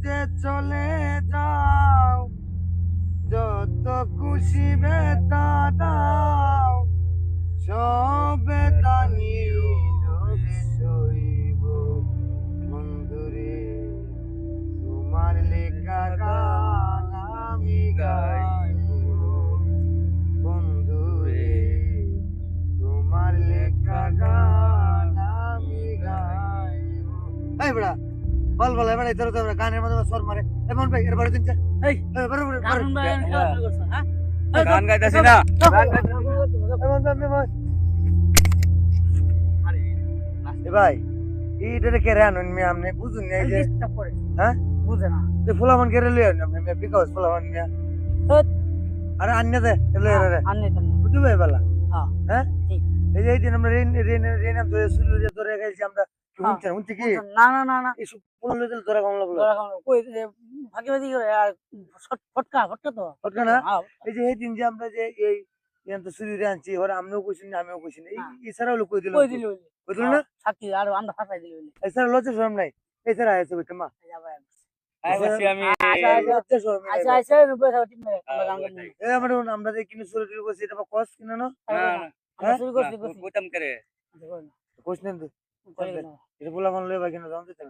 যে চলে যাও, যত খুশি বেতা দাও, সব বেতা নীরবে সইব। বন্ধুরে তোমার লেখা গান আমি গাইব। বন্ধুরে তোমার লেখা গান আমি গাইব। এই বড়া বল বল এবারে তোর তো গানের মধ্যে স্বর মারে এমন ভাই এর বারে দিন যা। এই বারে বারে গান শুনবা খেলা শুরু করছো হ্যাঁ গান গাইতাছি না। এমন দাম ভাই এ ভাই এইটা কে রান মি আমনে বুঝুন না এই যে ডিস্টার্ব করে হ্যাঁ বুঝে না তে ফুলামান কে রে লিয়া আপনি মে বিকাশ ফুলামান মিয়া হ্যাঁ আরে আন্য দে লে রে আননি তো বুঝু ভাই বালা হ্যাঁ হ্যাঁ ঠিক এই যে এই দিন আমরা রেন রেন রেন ধরে শুরু করে ধরে গেছি আমরা হ্যাঁ। শুনছি কি না না না না এই সব ফুল দিল ধরে কম লাগলো ধরা খাও কই ফাঁকি ফাঁকি করে আর ফটকা ফটকা তো ফটকা না? হ্যাঁ এই যে এই দিন যে আমরা যে এই ইয়ান তো শুরু করে আনছি ওরা আমিও কইছি না আমিও কইছি না হ্যাঁ। এই সারা লোক কই দিল কই দিল কই দিল না সাক্ষী আর আমরা ফাঁসাই দিল এই সারা লজ্জা শরম নাই এই সারা আছে বুঝতে মা আইছি আমি লজ্জা শরম নাই আচ্ছা আচ্ছা রূপে সাথে মেরে আমরা গান করি এই আমরা আমরা যে কিনে শুরু করে করছি এটা কস কিনা না আমরা শুরু করছি বুতাম করে কোশ নেন তো করি না এটা বলা মানে লইবা কিনা জানতে চাই